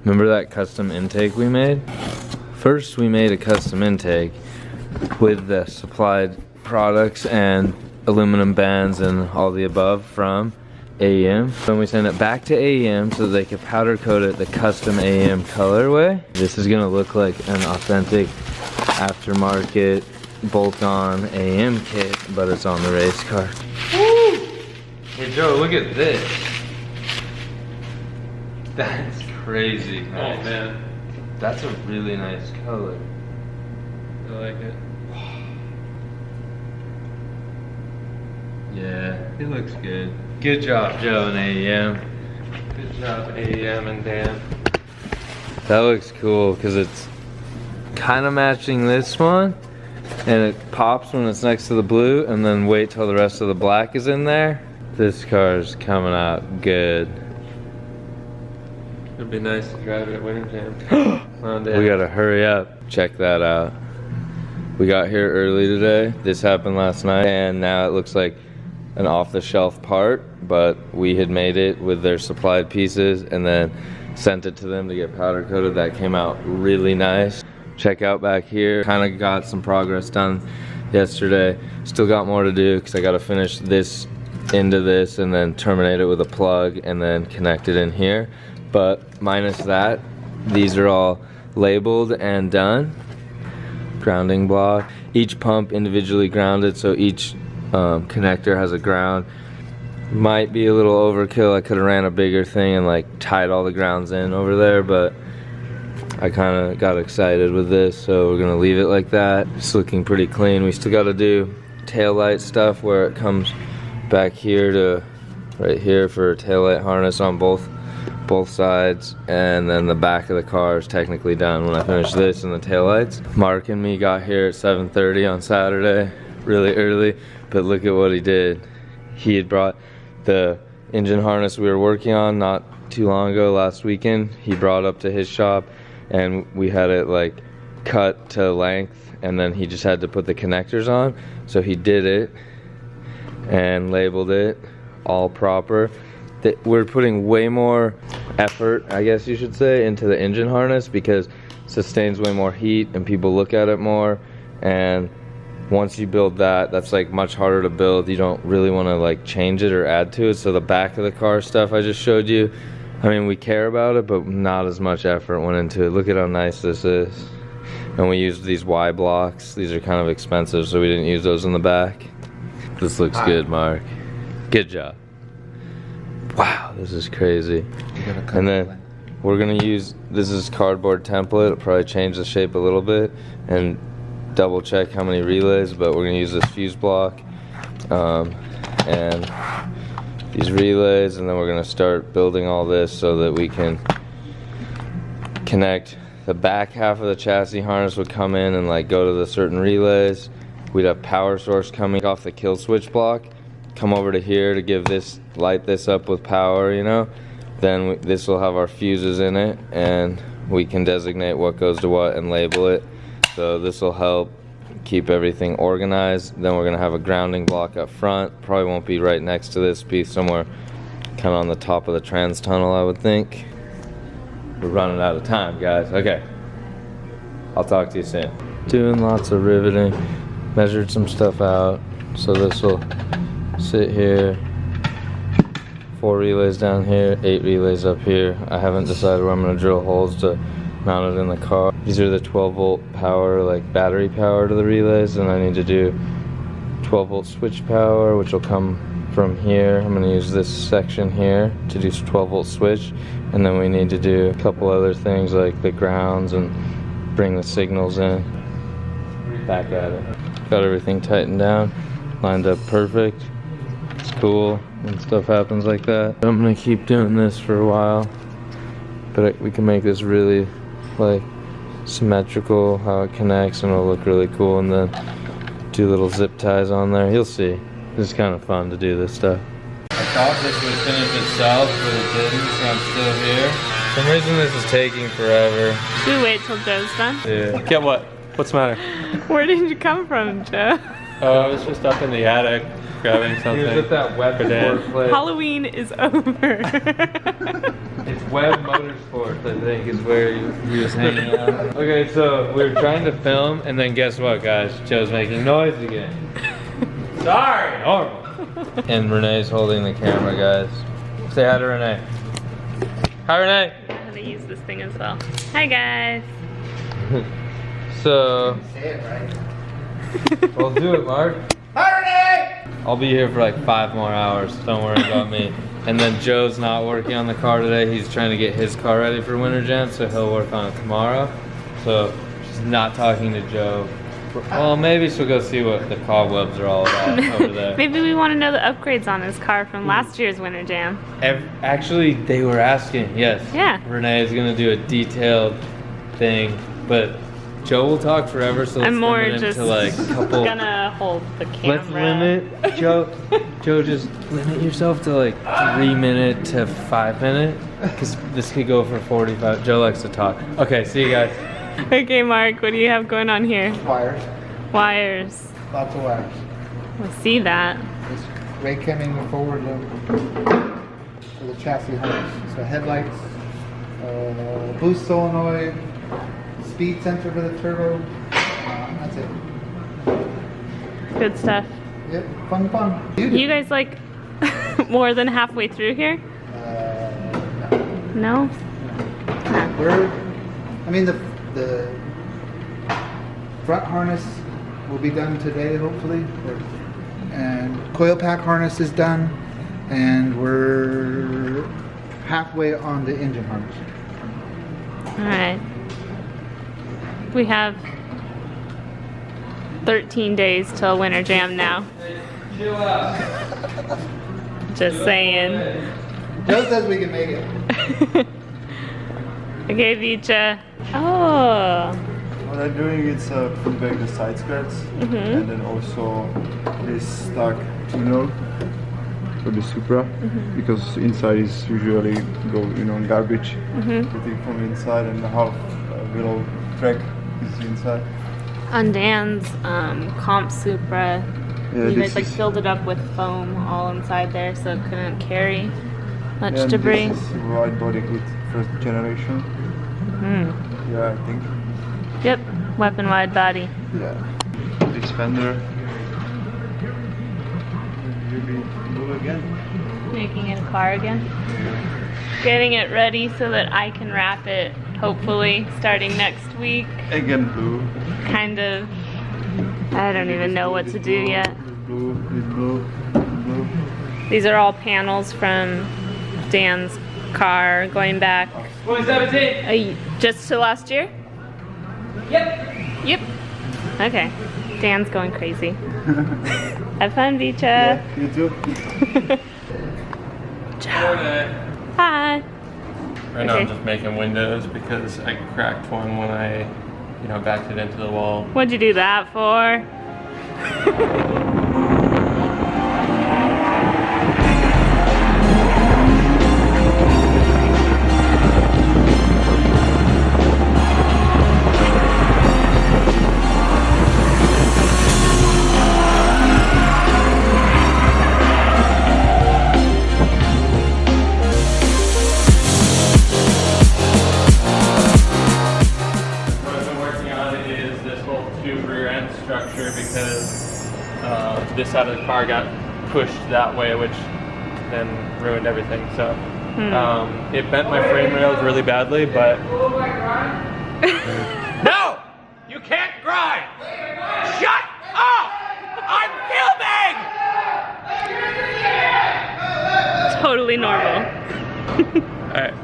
Remember that custom intake we made? First we made a custom intake with the supplied products and aluminum bands and all the above from AEM. Then we send it back to AEM so they can powder coat it the custom AEM colorway. This is gonna look like an authentic aftermarket bolt-on AEM kit, but it's on the race car. Woo! Hey Joe, look at this. That's crazy nice. Oh man. That's a really nice color. I like it. Yeah, it looks good. Good job, Joe and AEM. Good job, AEM and Dan. That looks cool because it's kind of matching this one, and it pops when it's next to the blue, and then wait till the rest of the black is in there. This car's coming out good. It'd be nice to drive it at Winter Jam. We gotta hurry up. Check that out. We got here early today. This happened last night, and now it looks like an off-the-shelf part, but we had made it with their supplied pieces and then sent it to them to get powder coated. That came out really nice. Check out back here. Kind of got some progress done yesterday. Still got more to do because I got to finish this into this and then terminate it with a plug and then connect it in here. But minus that, these are all labeled and done. Grounding block. Each pump individually grounded, so each connector has a ground. Might be a little overkill. I could have ran a bigger thing and like tied all the grounds in over there, but I kind of got excited with this, so we're gonna leave it like that. It's looking pretty clean. We still got to do taillight stuff where it comes back here to right here for taillight harness on both sides, and then the back of the car is technically done when I finish this and the taillights. Mark and me got here at 7:30 on Saturday, really early, but look at what he did. He had brought the engine harness we were working on not too long ago, last weekend. He brought up to his shop and we had it like cut to length, and then he just had to put the connectors on. So he did it and labeled it all proper. We're putting way more effort, I guess you should say, into the engine harness because it sustains way more heat and people look at it more. And once you build that, that's like much harder to build. You don't really want to like change it or add to it. So the back of the car stuff I just showed you, I mean, we care about it, but not as much effort went into it. Look at how nice this is. And we used these Y blocks. These are kind of expensive, so we didn't use those in the back. This looks good, Mark. Good job. Wow, this is crazy. And then we're gonna use, this is cardboard template. It'll probably change the shape a little bit and double check how many relays, but we're gonna use this fuse block and these relays, and then we're gonna start building all this so that we can connect the back half of the chassis harness would come in and like go to the certain relays. We'd have power source coming off the kill switch block, come over to here to give this, light this up with power, you know. Then this will have our fuses in it, and we can designate what goes to what and label it. So this will help keep everything organized. Then we're gonna have a grounding block up front. Probably won't be right next to this, be somewhere kind of on the top of the trans tunnel, I would think. We're running out of time, guys. Okay, I'll talk to you soon. Doing lots of riveting. Measured some stuff out, so this will sit here. 4 relays down here, 8 relays up here. I haven't decided where I'm gonna drill holes to mount it in the car. These are the 12-volt power, like battery power to the relays, and I need to do 12-volt switch power, which will come from here. I'm gonna use this section here to do 12-volt switch, and then we need to do a couple other things like the grounds and bring the signals in. Back at it. Got everything tightened down, lined up perfect. It's cool when stuff happens like that. I'm gonna keep doing this for a while, but we can make this really like symmetrical, how it connects, and it'll look really cool, and then do little zip ties on there. You'll see. It's kind of fun to do this stuff. I thought this would finish itself, but it didn't, so I'm still here. For some reason this is taking forever. Should we wait till Joe's done? Yeah. Get what? What's the matter? Where did you come from, Joe? Oh, I was just up in the attic grabbing something. He was at that wet board place. Halloween is over. It's wet. Web Motorsports, I think, is where he was hanging out. Okay, so we were trying to film, and then guess what, guys? Joe's making noise again. Sorry, normal. And Renee's holding the camera, guys. Say hi to Renee. Hi, Renee. I'm gonna use this thing as well. Hi, guys. So, Say it right. we'll do it, Mark. Hi, Renee! I'll be here for like 5 more hours. Don't worry about me. And then Joe's not working on the car today. He's trying to get his car ready for Winter Jam, so he'll work on it tomorrow. So she's not talking to Joe. Well, maybe she'll go see what the cobwebs are all about over there. Maybe we want to know the upgrades on his car from last year's Winter Jam. Actually, they were asking. Yes. Yeah. Renee is gonna do a detailed thing, but Joe will talk forever, so let's I'm more limit him just to like a couple. gonna hold the camera. Let's limit, Joe. Joe, just limit yourself to like 3 minute to 5 minute, because this could go for 45. Joe likes to talk. Okay, see you guys. Okay, Mark, what do you have going on here? Wires. Wires. Lots of wires. I see that. This ray cemming forward for the chassis harness. So headlights, boost solenoid, speed sensor for the turbo. That's it. Good stuff. Yep, fun. You guys like more than halfway through here? No. No? Huh. I mean, the front harness will be done today, hopefully. And coil pack harness is done. And we're halfway on the engine harness. Alright. We have 13 days till Winter Jam now. Chill out. Just saying. Joe says we can make it. Okay, Vicha. Oh. What I'm doing is put back the side skirts and then also this stock tuner for the Supra because inside is usually go garbage everything from inside and half little track is inside. On Dan's comp Supra, Yeah, you this guys like is- filled it up with foam all inside there so it couldn't carry much and debris. This is wide body kit first generation. Yeah, I think. Yep, weapon wide body. Yeah. This fender. Really blue again. Making it a car again. Getting it ready so that I can wrap it, hopefully, starting next week. Again blue. Kind of. I don't even know what to do yet. Blue, blue, blue. These are all panels from Dan's car going back 2017. just to last year? Yep. Okay. Dan's going crazy. Have fun, Vicha. Yeah, you too. Hi. Right now I'm Okay. just making windows because I cracked one when I, backed it into the wall. What'd you do that for? What I've been working on is this whole tube rear end structure because this side of the car got pushed that way, which then ruined everything. So it bent my frame rails really badly, but no, you can't grind. Shut up! I'm filming. Totally normal. All right.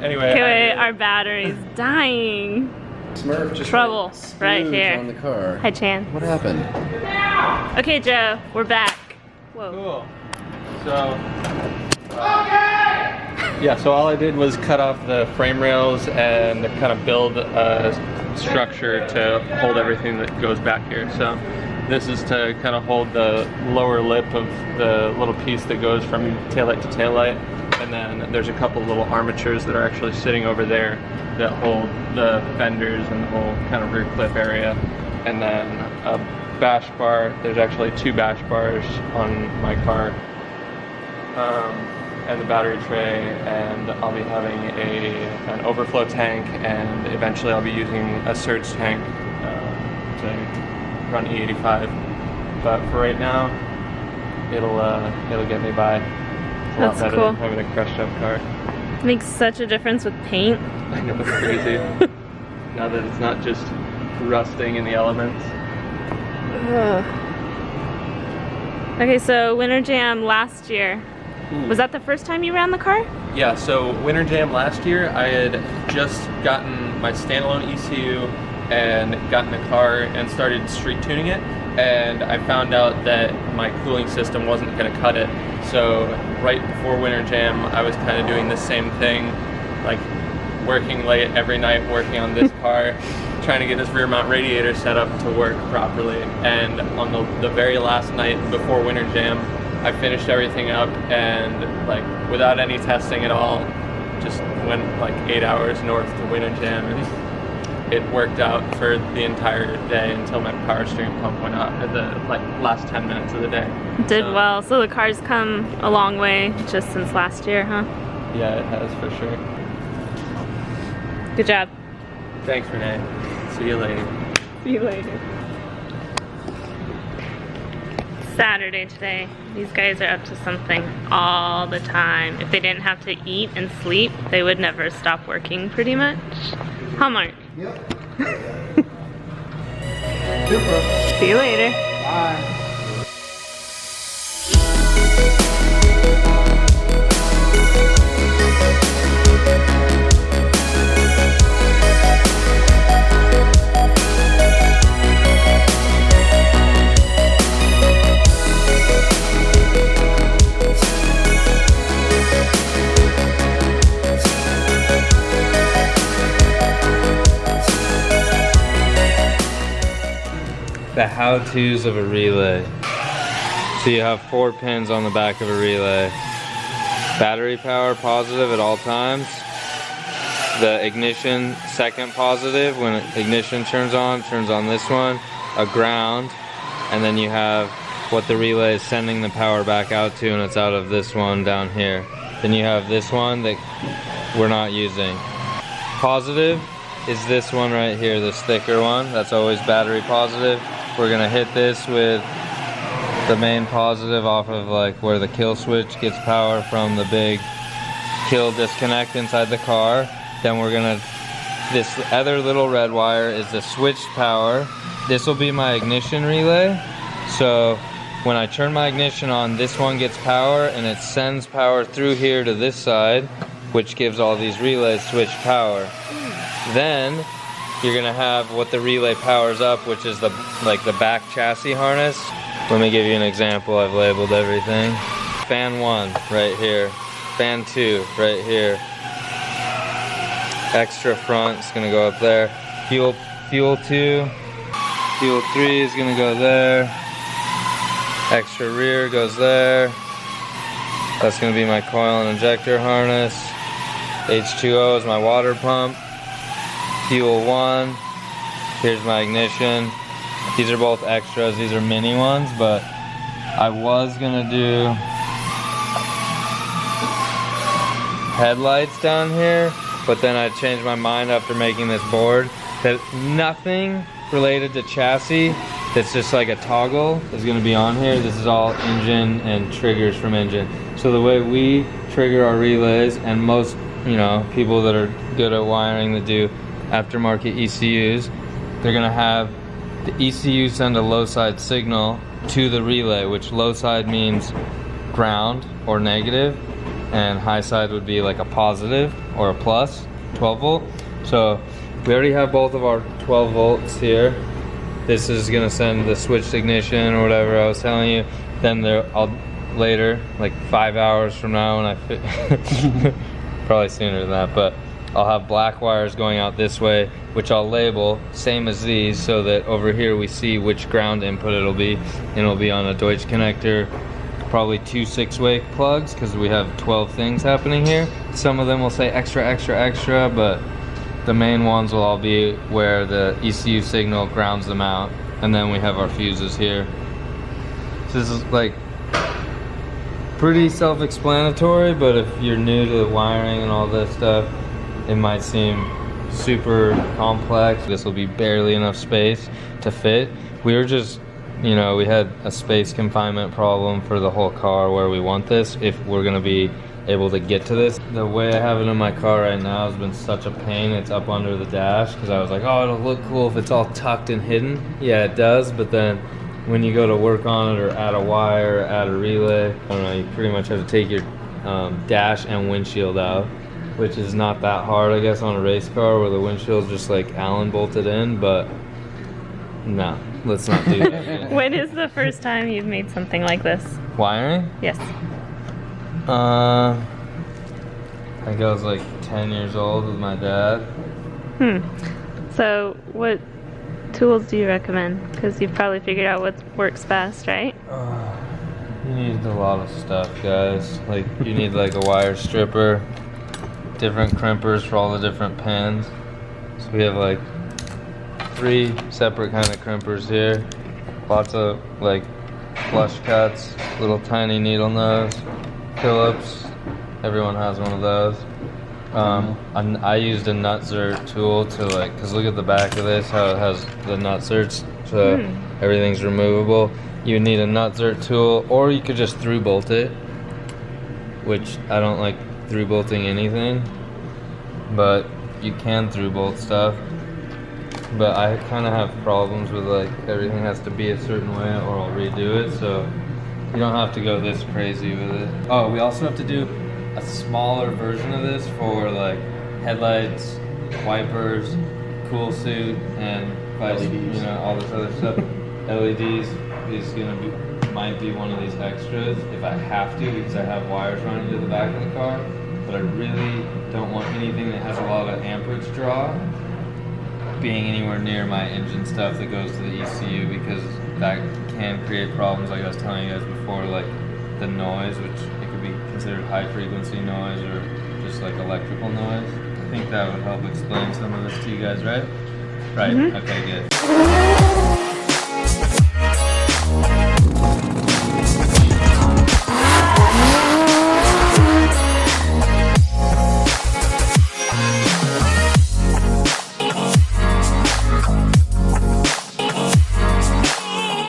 Anyway. Okay, wait, our battery's dying. Smurf just Trouble, like, right splooged here. on the car. Hi, Chan. What happened? Okay, Joe, we're back. Whoa. Cool. So. Yeah, so all I did was cut off the frame rails and kind of build a structure to hold everything that goes back here. So this is to kind of hold the lower lip of the little piece that goes from taillight to taillight. And then there's a couple little armatures that are actually sitting over there that hold the fenders and the whole kind of rear clip area. And then a bash bar. There's actually 2 bash bars on my car. and the battery tray, and I'll be having an overflow tank, and eventually I'll be using a surge tank to run E85. But for right now, it'll get me by. It's a lot That's better cool. than having a crushed up car. Makes such a difference with paint. I know, it's crazy. Now that it's not just rusting in the elements. Ugh. Okay, so Winter Jam last year. Was that the first time you ran the car? Yeah, so Winter Jam last year, I had just gotten my standalone ECU and gotten the car and started street tuning it, and I found out that my cooling system wasn't going to cut it. So right before Winter Jam, I was kind of doing the same thing, like working late every night, working on this car, trying to get this rear mount radiator set up to work properly. And on the very last night before Winter Jam, I finished everything up, and like without any testing at all, just went like 8 hours north to Winter Jam, and it worked out for the entire day until my power steering pump went out at the last 10 minutes of the day. Did well. So the car's come a long way just since last year, huh? Yeah, it has for sure. Good job. Thanks, Renee. See you later. See you later. Saturday today. These guys are up to something all the time. If they didn't have to eat and sleep, they would never stop working pretty much. Huh, Mark? Yep. Super. See you later. Bye. The how-tos of a relay. So you have 4 pins on the back of a relay. Battery power positive at all times. The ignition second positive when ignition turns on this one. A ground, and then you have what the relay is sending the power back out to, and it's out of this one down here. Then you have this one that we're not using. Positive is this one right here, this thicker one. That's always battery positive. We're gonna hit this with the main positive off of like where the kill switch gets power from the big kill disconnect inside the car. Then we're gonna, this other little red wire is the switched power. This will be my ignition relay. So when I turn my ignition on, this one gets power and it sends power through here to this side, which gives all these relays switched power. Then you're gonna have what the relay powers up, which is the back chassis harness. Let me give you an example. I've labeled everything. Fan 1 right here. Fan 2 right here. Extra front is gonna go up there. Fuel 2. Fuel 3 is gonna go there. Extra rear goes there. That's gonna be my coil and injector harness. H2O is my water pump. Fuel 1, here's my ignition. These are both extras, these are mini ones, but I was gonna do headlights down here, but then I changed my mind after making this board that nothing related to chassis that's just like a toggle is gonna be on here. This is all engine and triggers from engine. So the way we trigger our relays, and most, you know, people that are good at wiring that do aftermarket ECUs, they're gonna have the ECU send a low side signal to the relay, which low side means ground or negative, and high side would be like a positive or a plus, 12 volt. So we already have both of our 12 volts here. This is gonna send the switched ignition or whatever I was telling you. Then I'll later, like 5 hours from now when I probably sooner than that, but I'll have black wires going out this way, which I'll label, same as these, so that over here we see which ground input it'll be, and it'll be on a Deutsch connector, probably 2 6-way plugs, because we have 12 things happening here. Some of them will say extra, extra, extra, but the main ones will all be where the ECU signal grounds them out, and then we have our fuses here. So this is like pretty self-explanatory, but if you're new to the wiring and all this stuff, it might seem super complex. This will be barely enough space to fit. We were just, you know, we had a space confinement problem for the whole car where we want this, if we're gonna be able to get to this. The way I have it in my car right now has been such a pain. It's up under the dash because I was like, oh, it'll look cool if it's all tucked and hidden. Yeah, it does, but then when you go to work on it or add a wire, or add a relay, I don't know, you pretty much have to take your dash and windshield out, which is not that hard, I guess, on a race car where the windshield's just like Allen bolted in, but no, let's not do that. When is the first time you've made something like this? Wiring? Yes. I think I was like 10 years old with my dad. So what tools do you recommend? Because you've probably figured out what works best, right? You need a lot of stuff, guys. Like, you need like a wire stripper, different crimpers for all the different pins. So we have like 3 separate kind of crimpers here. Lots of like flush cuts, little tiny needle nose, Phillips. Everyone has one of those. I used a nutsert tool to like, cause look at the back of this, how it has the nutserts, so everything's removable. You need a nutsert tool, or you could just through bolt it, which I don't like through bolting anything, but you can through bolt stuff. But I kind of have problems with like everything has to be a certain way or I'll redo it, so you don't have to go this crazy with it. Oh, we also have to do a smaller version of this for like headlights, wipers, cool suit, and LEDs. You know, all this other stuff. LEDs is might be one of these extras if I have to, because I have wires running to the back of the car, but I really don't want anything that has a lot of amperage draw being anywhere near my engine stuff that goes to the ECU, because that can create problems, like I was telling you guys before, like the noise, which it could be considered high frequency noise or just like electrical noise. I think that would help explain some of this to you guys, right? Right, okay, good.